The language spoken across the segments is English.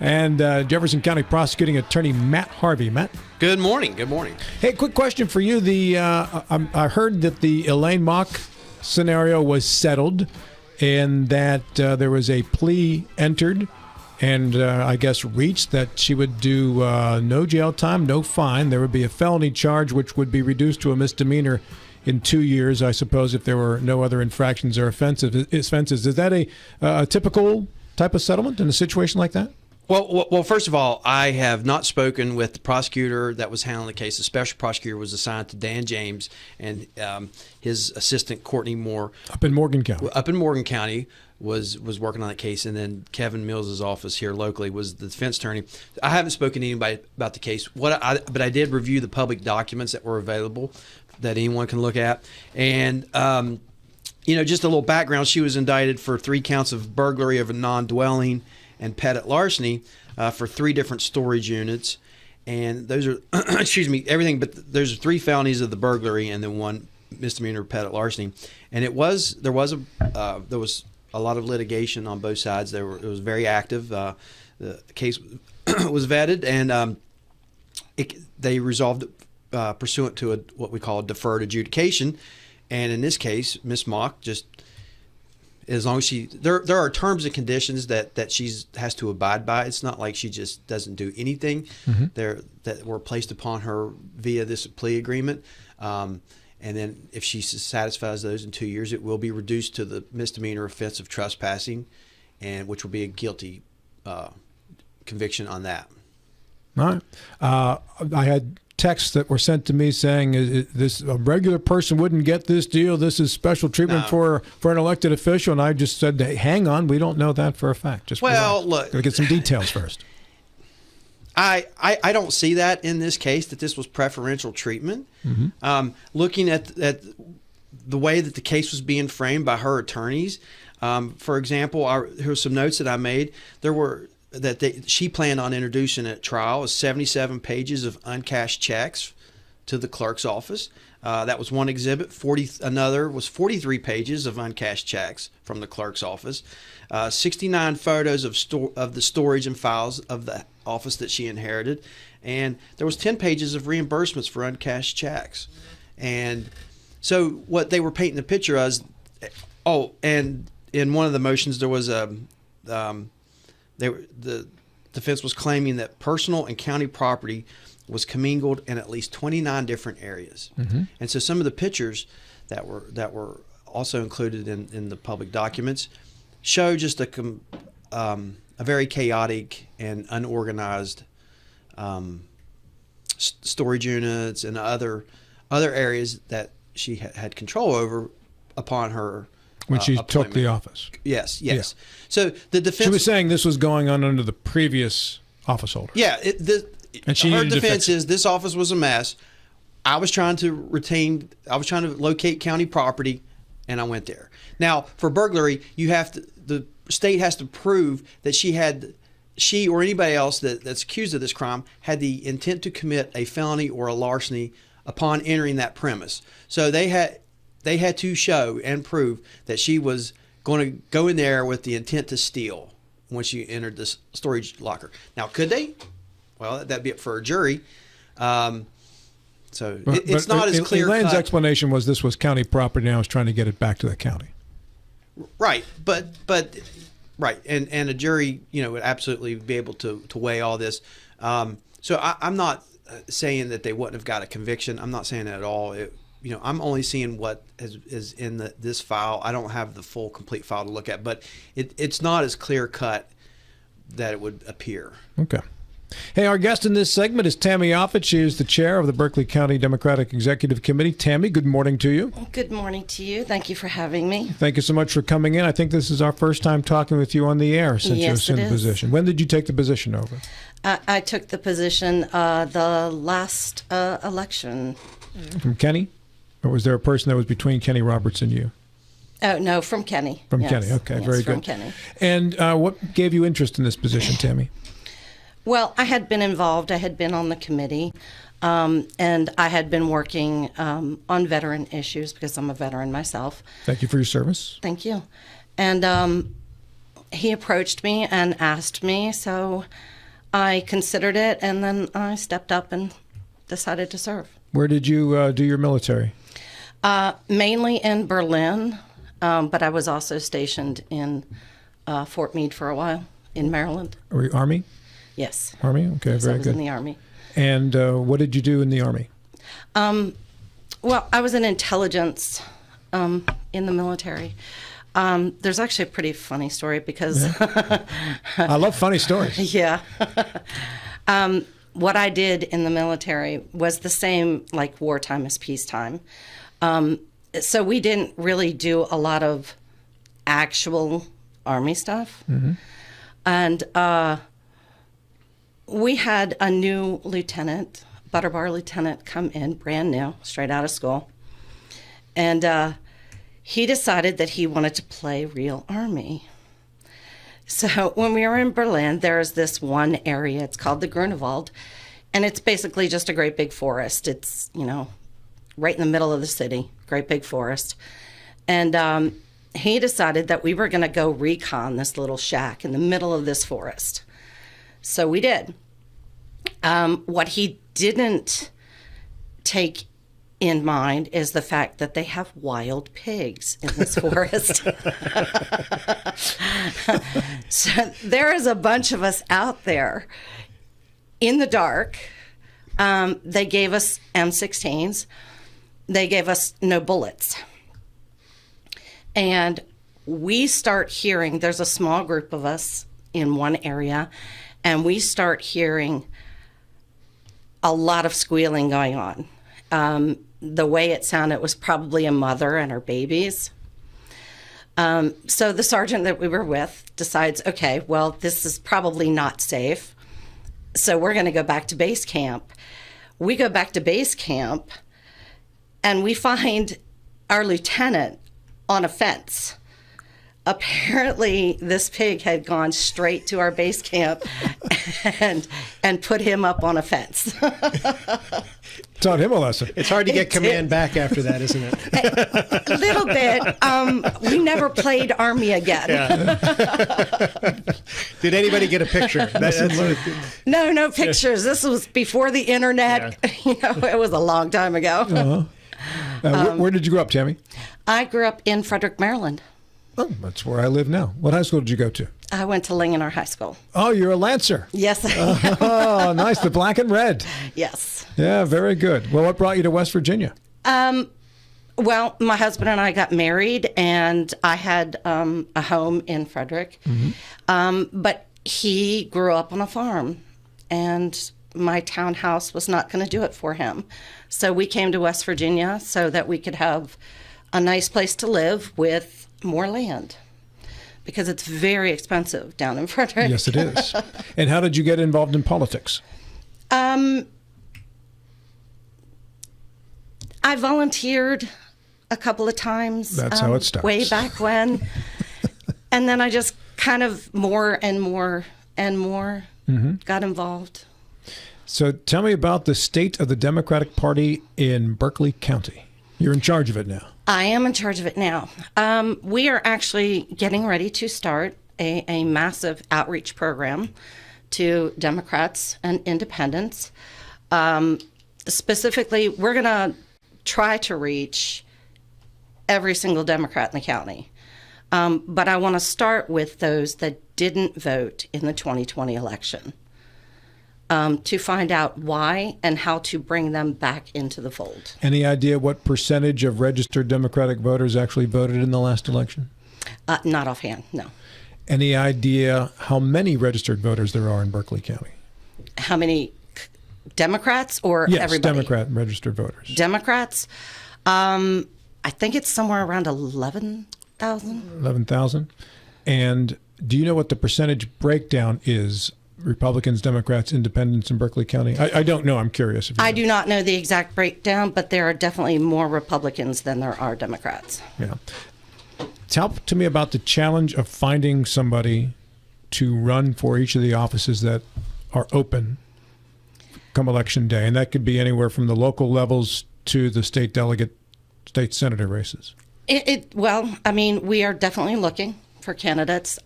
and Jefferson County Prosecuting Attorney Matt Harvey. Matt? Good morning. Good morning. Hey, quick question for you. I heard that the Elaine Mock scenario was settled and that there was a plea entered and I guess reached that she would do no jail time, no fine. There would be a felony charge which would be reduced to a misdemeanor in 2 years, I suppose, if there were no other infractions or offenses. Is that a typical type of settlement in a situation like that? Well, first of all, I have not spoken with the prosecutor that was handling the case. The special prosecutor was assigned to Dan James and his assistant, Courtney Moore. Up in Morgan County was working on that case. And then Kevin Mills' office here locally was the defense attorney. I haven't spoken to anybody about the case. But I did review the public documents that were available that anyone can look at. And, just a little background. She was indicted for 3 counts of burglary of a non-dwelling and pettit larceny for 3 different storage units, and those are everything. But there's 3 felonies of the burglary and then 1 misdemeanor pettit larceny. And there was a lot of litigation on both sides. It was very active. The case was vetted, and they resolved it pursuant to what we call a deferred adjudication. And in this case, Miss Mock just, as long as there are terms and conditions that she has to abide by. It's not like she just doesn't do anything that were placed upon her via this plea agreement. And then if she satisfies those in 2 years, it will be reduced to the misdemeanor offense of trespassing, and which will be a guilty conviction on that. All right. I had texts that were sent to me saying a regular person wouldn't get this deal. This is special treatment for an elected official. And I just said, hey, hang on, we don't know that for a fact. Look, gotta get some details first. I don't see that in this case, that this was preferential treatment. Mm-hmm. Looking at the way that the case was being framed by her attorneys, for example, here's some notes that I made. She planned on introducing at trial is 77 pages of uncashed checks to the clerk's office. That was one exhibit. Another was 43 pages of uncashed checks from the clerk's office. 69 photos of the storage and files of the office that she inherited, and there was 10 pages of reimbursements for uncashed checks. And so what they were painting the picture as, and in one of the motions there was the defense was claiming that personal and county property was commingled in at least 29 different areas. Mm-hmm. And so some of the pictures that were also included in the public documents show just a very chaotic and unorganized storage units and other areas that she had control over upon her when she took the office. Yes. Yeah. So the defense. She was saying this was going on under the previous office holder. Yeah. And she her needed defense to fix is this office was a mess. I was trying to locate county property, and I went there. Now, for burglary, the state has to prove that she or anybody else that's accused of this crime had the intent to commit a felony or a larceny upon entering that premise. So they had to show and prove that she was going to go in there with the intent to steal when she entered this storage locker. Now, could they? Well, that'd be up for a jury. It's not as clear. Elaine's explanation was this was county property, and I was trying to get it back to the county. Right, but and a jury, would absolutely be able to weigh all this. So I'm not saying that they wouldn't have got a conviction. I'm not saying that at all. I'm only seeing what is in this file. I don't have the full, complete file to look at, but it's not as clear cut that it would appear. Okay. Hey, our guest in this segment is Tammy Offutt. She is the chair of the Berkeley County Democratic Executive Committee. Tammy, good morning to you. Good morning to you. Thank you for having me. Thank you so much for coming in. I think this is our first time talking with you on the air since you assumed the position. When did you take the position over? I took the position the last election. From Kenny? Or was there a person that was between Kenny Roberts and you? Oh, no, from Kenny. From Kenny, okay, very good. From Kenny. And what gave you interest in this position, Tammy? Well, I had been involved. I had been on the committee, and I had been working on veteran issues because I'm a veteran myself. Thank you for your service. Thank you. And he approached me and asked me, so I considered it, and then I stepped up and decided to serve. Where did you do your military? Mainly in Berlin, but I was also stationed in Fort Meade for a while in Maryland. Were you Army? Yes. Army? Okay, Yes, very I was good. in the Army. And what did you do in the Army? Well, I was in intelligence in the military. There's actually a pretty funny story because... I love funny stories. Yeah. What I did in the military was the same like wartime as peacetime. So we didn't really do a lot of actual Army stuff. Mm-hmm. And we had a new lieutenant, butter bar lieutenant, come in, brand new, straight out of school. And he decided that he wanted to play real Army. So when we were in Berlin, there's this one area, it's called the Grunewald, and it's basically just a great big forest. It's, right in the middle of the city, great big forest. And he decided that we were going to go recon this little shack in the middle of this forest. So we did. What he didn't take in mind is the fact that they have wild pigs in this forest. So there is a bunch of us out there in the dark. They gave us M16s. They gave us no bullets. And we start hearing, there's a small group of us in one area, and we start hearing a lot of squealing going on. The way it sounded was probably a mother and her babies. So the sergeant that we were with decides, okay, well, this is probably not safe. So we're going to go back to base camp. We go back to base camp, and we find our lieutenant on a fence. Apparently, this pig had gone straight to our base camp and put him up on a fence. Taught him a lesson. It's hard to get command back after that, isn't it? A little bit. We never played Army again. Yeah. Did anybody get a picture? No pictures. This was before the internet. Yeah. It was a long time ago. Where did you grow up, Tammy? I grew up in Frederick, Maryland. Oh, that's where I live now. What high school did you go to? I went to Lingenar High School. Oh, you're a Lancer. Yes. Oh, nice. The black and red. Yes. Yeah, very good. Well, what brought you to West Virginia? Well, my husband and I got married, and I had a home in Frederick. Mm-hmm. But he grew up on a farm, and my townhouse was not going to do it for him. So we came to West Virginia so that we could have a nice place to live with more land, because it's very expensive down in Frederick. Yes, it is. And how did you get involved in politics? I volunteered a couple of times. That's how it starts. Way back when. And then I just kind of more and more got involved. So tell me about the state of the Democratic Party in Berkeley County. You're in charge of it now. I am in charge of it now. We are actually getting ready to start a massive outreach program to Democrats and independents. Specifically, we're going to try to reach every single Democrat in the county. But I want to start with those that didn't vote in the 2020 election, to find out why and how to bring them back into the fold. Any idea what percentage of registered Democratic voters actually voted in the last election? Not offhand, no. Any idea how many registered voters there are in Berkeley County? How many Democrats or yes, everybody? Democrat registered voters. Democrats? I think it's somewhere around 11,000. 11,000. And do you know what the percentage breakdown is? Republicans, Democrats, Independents in Berkeley County? I don't know. I'm curious. If you I know. do not know the exact breakdown, but there are definitely more Republicans than there are Democrats. Yeah. Talk to me about the challenge of finding somebody to run for each of the offices that are open come election day. And that could be anywhere from the local levels to the state delegate, state senator races. Well, I mean, we are definitely looking for candidates.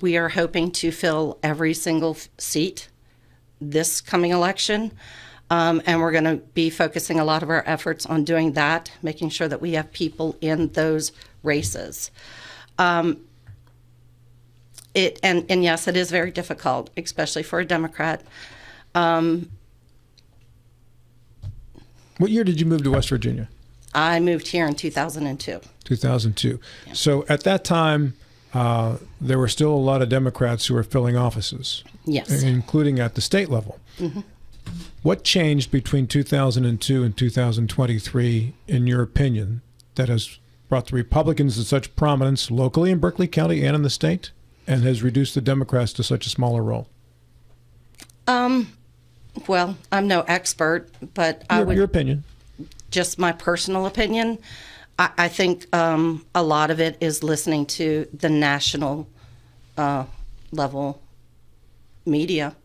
We are hoping to fill every single seat this coming election. And we're going to be focusing a lot of our efforts on doing that, making sure that we have people in those races. And yes, it is very difficult, especially for a Democrat. What year did you move to West Virginia? I moved here in 2002. 2002. Yeah. So at that time, there were still a lot of Democrats who were filling offices. Yes. Including at the state level. Mm-hmm. What changed between 2002 and 2023, in your opinion, that has brought the Republicans to such prominence locally in Berkeley County and in the state, and has reduced the Democrats to such a smaller role? Well, I'm no expert, but your opinion. Just my personal opinion, I think a lot of it is listening to the national level media.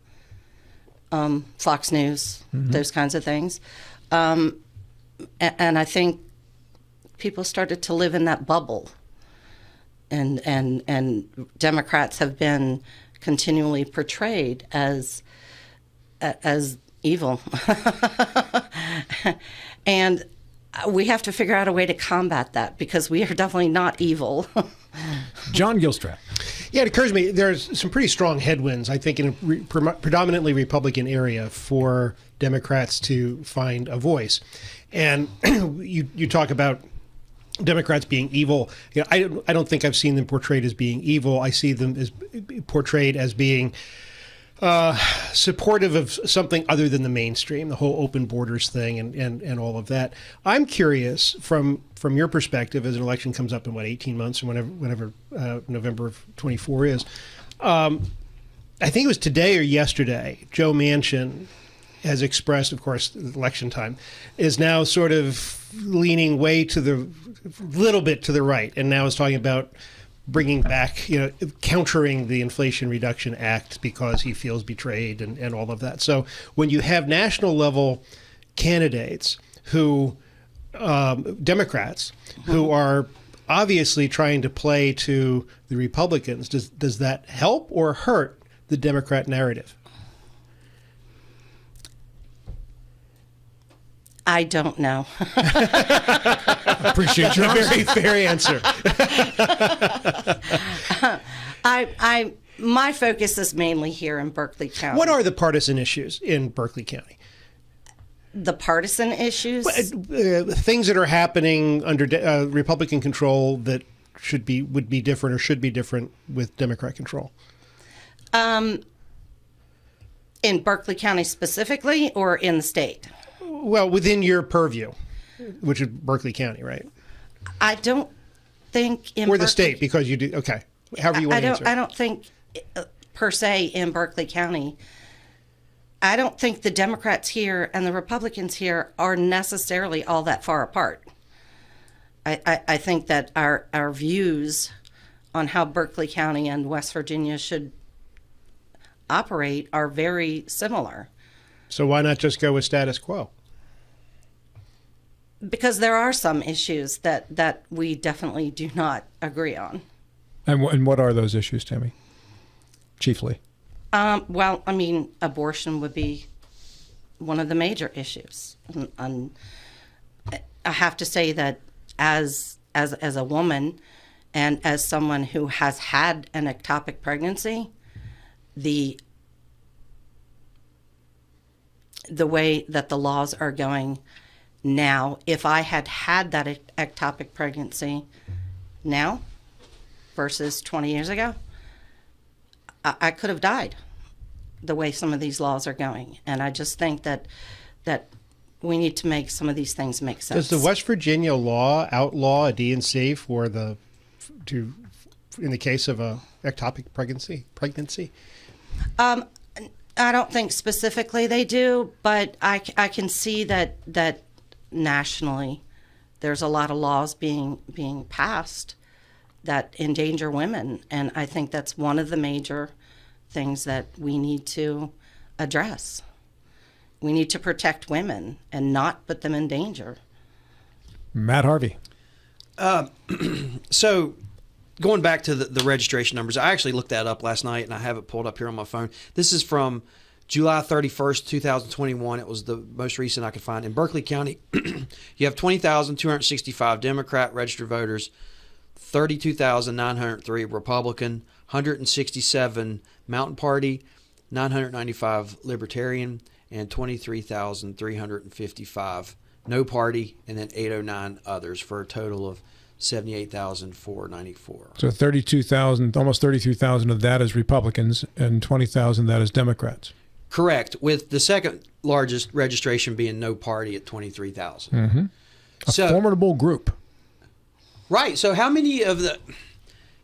Fox News, those kinds of things. And I think people started to live in that bubble. And Democrats have been continually portrayed as evil. And we have to figure out a way to combat that, because we are definitely not evil. John Gilstrap. Yeah, it occurs to me there's some pretty strong headwinds, I think, in a predominantly Republican area for Democrats to find a voice. And you talk about Democrats being evil. You know, I don't think I've seen them portrayed as being evil. I see them as portrayed as being supportive of something other than the mainstream, the whole open borders thing and all of that. I'm curious from your perspective, as an election comes up in 18 months, or whenever November of 24 is. I think it was today or yesterday, Joe Manchin has expressed, of course, election time, is now sort of leaning little bit to the right, and now is talking about bringing back, countering the Inflation Reduction Act because he feels betrayed and all of that. So when you have national level candidates who, Democrats, who are obviously trying to play to the Republicans, does that help or hurt the Democrat narrative? I don't know. Appreciate your very fair answer. My focus is mainly here in Berkeley County. What are the partisan issues in Berkeley County? The partisan issues? Things that are happening under Republican control that would be different or should be different with Democrat control. In Berkeley County specifically, or in the state? Well, within your purview, which is Berkeley County, right? I don't think in or the state, because you do. Okay, however you want to answer. I don't think per se in Berkeley County. I don't think the Democrats here and the Republicans here are necessarily all that far apart. I think that our views on how Berkeley County and West Virginia should operate are very similar. So why not just go with status quo? Because there are some issues that we definitely do not agree on. And what are those issues, Tammy? Chiefly. Well, I mean, abortion would be one of the major issues. And I have to say that as a woman and as someone who has had an ectopic pregnancy, the way that the laws are going now, if I had that ectopic pregnancy now versus 20 years ago, I could have died the way some of these laws are going. And I just think that we need to make some of these things make sense. Does the West Virginia law outlaw a D&C in the case of a ectopic pregnancy? I don't think specifically they do, but I can see that nationally there's a lot of laws being passed that endanger women, and I think that's one of the major things that we need to address. We need to protect women and not put them in danger. Matt Harvey. So going back to the registration numbers, I actually looked that up last night, and I have it pulled up here on my phone. This is from July 31st, 2021, it was the most recent I could find. In Berkeley County, you have 20,265 Democrat registered voters, 32,903 Republican, 167 Mountain Party, 995 Libertarian, and 23,355 No Party, and then 809 others, for a total of 78,494. So 32,000, almost 32,000 of that is Republicans, and 20,000 that is Democrats. Correct, with the second largest registration being No Party at 23,000. Mm-hmm. A formidable group. Right. So how many of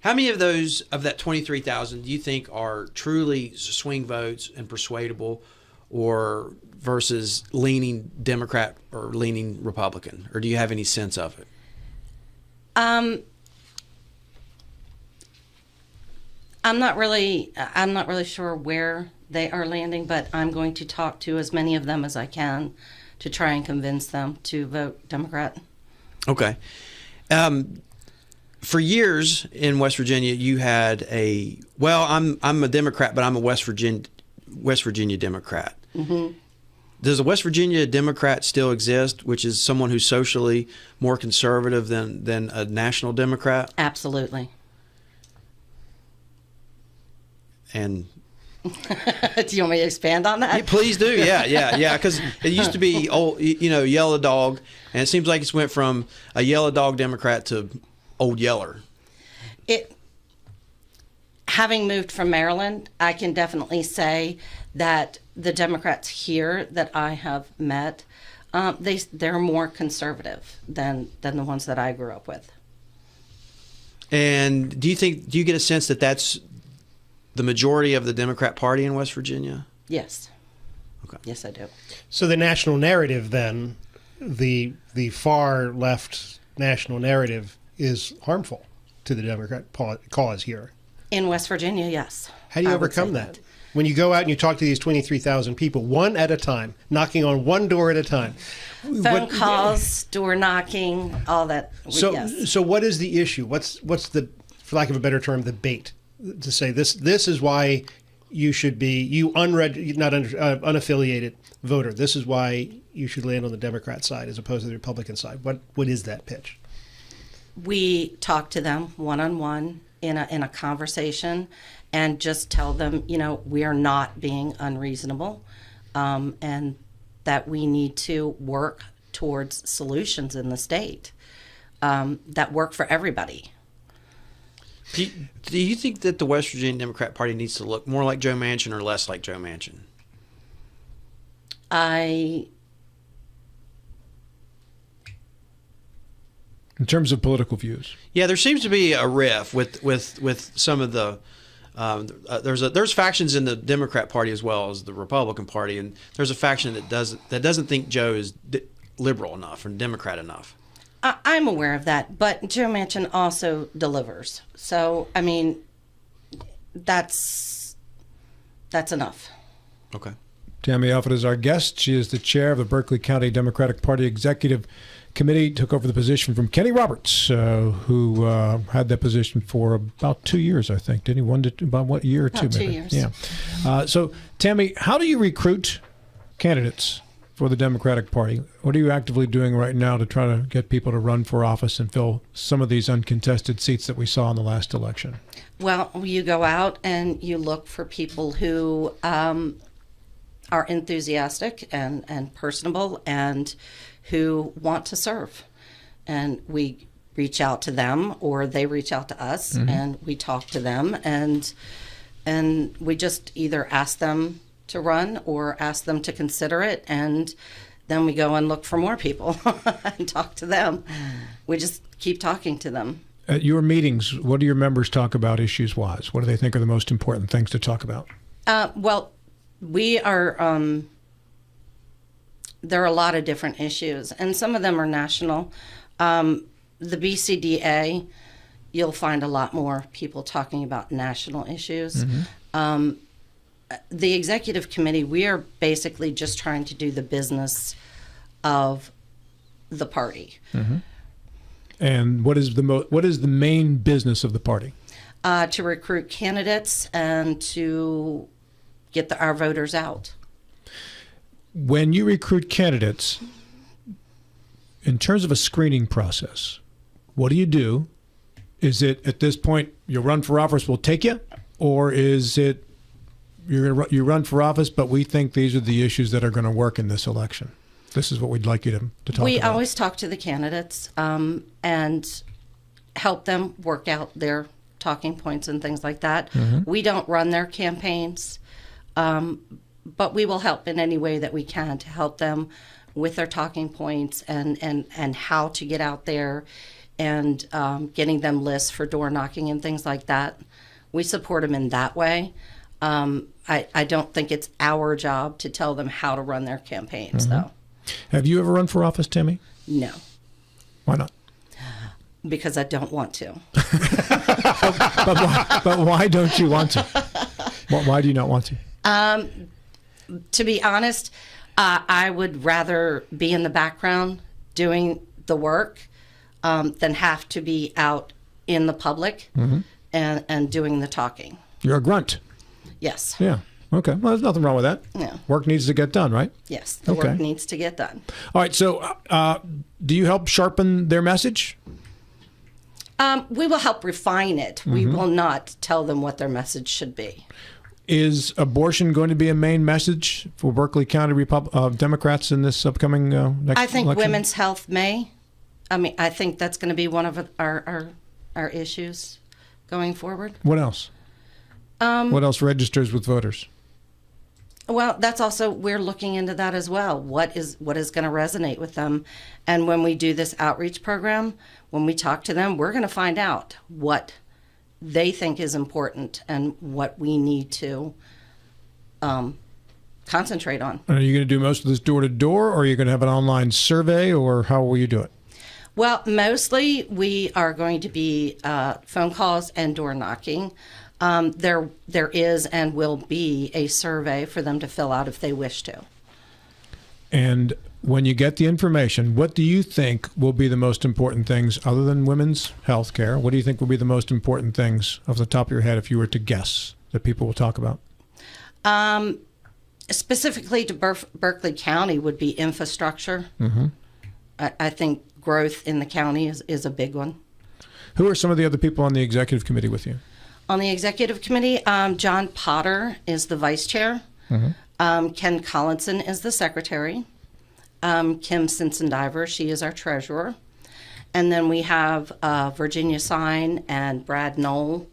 those of that 23,000 do you think are truly swing votes and persuadable, or versus leaning Democrat or leaning Republican? Or do you have any sense of it? I'm not really sure where they are landing, but I'm going to talk to as many of them as I can to try and convince them to vote Democrat. Okay. For years in West Virginia, you had I'm a Democrat, but I'm a West Virginia Democrat. Mm-hmm. Does a West Virginia Democrat still exist, which is someone who's socially more conservative than a national Democrat? Absolutely. And do you want me to expand on that? Yeah, please do. Yeah. Because it used to be old, Yellow Dog, and it seems like it's went from a Yellow Dog Democrat to Old Yeller. Having moved from Maryland, I can definitely say that the Democrats here that I have met, they're more conservative than the ones that I grew up with. And do you get a sense that that's the majority of the Democrat Party in West Virginia? Yes. Okay. Yes, I do. So the national narrative, then, the far left national narrative, is harmful to the Democrat cause here. In West Virginia, yes. How do you overcome that? When you go out and you talk to these 23,000 people, one at a time, knocking on one door at a time. Phone calls, door knocking, all that. Yes. So what is the issue? What's the, for lack of a better term, the bait? To say this is why you should be, unaffiliated voter. This is why you should land on the Democrat side as opposed to the Republican side. What is that pitch? We talk to them one-on-one in a conversation and just tell them, we are not being unreasonable, and that we need to work towards solutions in the state that work for everybody. Do you think that the West Virginia Democrat Party needs to look more like Joe Manchin or less like Joe Manchin? In terms of political views? Yeah, there seems to be a rift with some of the there's factions in the Democrat Party as well as the Republican Party, and there's a faction that doesn't think Joe is liberal enough or Democrat enough. I'm aware of that, but Joe Manchin also delivers. So, I mean, that's enough. Okay. Tammy Offutt is our guest. She is the chair of the Berkeley County Democratic Party Executive Committee, took over the position from Kenny Roberts, who had that position for about 2 years, I think. Didn't he? About what year or two? About 2 maybe? years. Yeah. So, Tammy, how do you recruit candidates for the Democratic Party? What are you actively doing right now to try to get people to run for office and fill some of these uncontested seats that we saw in the last election? Well, you go out and you look for people who are enthusiastic and personable and who want to serve. And we reach out to them, or they reach out to us, and we talk to them, and we just either ask them to run or ask them to consider it, and then we go and look for more people and talk to them. We just keep talking to them. At your meetings, what do your members talk about issues-wise? What do they think are the most important things to talk about? Well, we are, there are a lot of different issues, and some of them are national. The BCDA, you'll find a lot more people talking about national issues. The executive committee, we are basically just trying to do the business of the party. And what is the main business of the party? To recruit candidates and to get our voters out. when you recruit candidates, in terms of a screening process, what do you do? Is it at this point you run for office, we'll take you, or is it you run for office, but we think these are the issues that are going to work in this election? This is what we'd like you to talk about. We always talk to the candidates and help them work out their talking points and things like that. We don't run their campaigns, but we will help in any way that we can to help them with their talking points and how to get out there and getting them lists for door knocking and things like that. We support them in that way. I don't think it's our job to tell them how to run their campaigns, though. Have you ever run for office, Tammy? No. Why not? Because I don't want to. But why don't you want to? Why do you not want to? To be honest, I would rather be in the background doing the work than have to be out in the public and doing the talking. You're a grunt. Yes. Yeah. Okay. Well, there's nothing wrong with that. Yeah. Work needs to get done, right? Yes. The work needs to get done. All right. So do you help sharpen their message? We will help refine it. We will not tell them what their message should be. Is abortion going to be a main message for Berkeley County Democrats in this upcoming next I think election? women's health may. I mean, I think that's going to be one of our issues going forward. What else? What else registers with voters? Well, that's also, we're looking into that as well. What is going to resonate with them? And when we do this outreach program, when we talk to them, we're going to find out what they think is important and what we need to concentrate on. Are you going to do most of this door to door, or are you going to have an online survey, or how will you do it? Well, mostly we are going to be phone calls and door knocking. There is and will be a survey for them to fill out if they wish to. And when you get the information, what do you think will be the most important things, other than women's health care? What do you think will be the most important things off the top of your head, if you were to guess, that people will talk about? Specifically to Berkeley County would be infrastructure. I think growth in the county is a big one. Who are some of the other people on the executive committee with you? On the executive committee, John Potter is the vice chair. Ken Collinson is the secretary. Kim Simpson-Diver, she is our treasurer. And then we have Virginia Sine and Brad Knoll.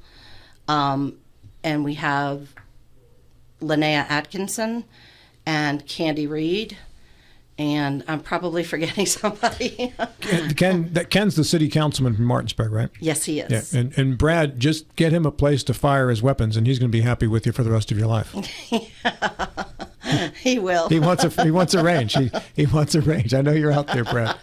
And we have Linnea Atkinson and Candy Reed. And I'm probably forgetting somebody. Ken's the city councilman from Martinsburg, right? Yes, he is. Yeah, and Brad, just get him a place to fire his weapons, and he's going to be happy with you for the rest of your life. He will. He wants a range. He wants a range. I know you're out there, Brad.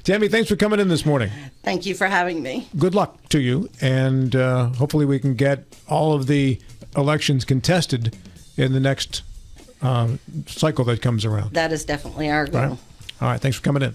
Tammy, thanks for coming in this morning. Thank you for having me. Good luck to you, and hopefully we can get all of the elections contested in the next cycle that comes around. That is definitely our goal. All right. Thanks for coming in.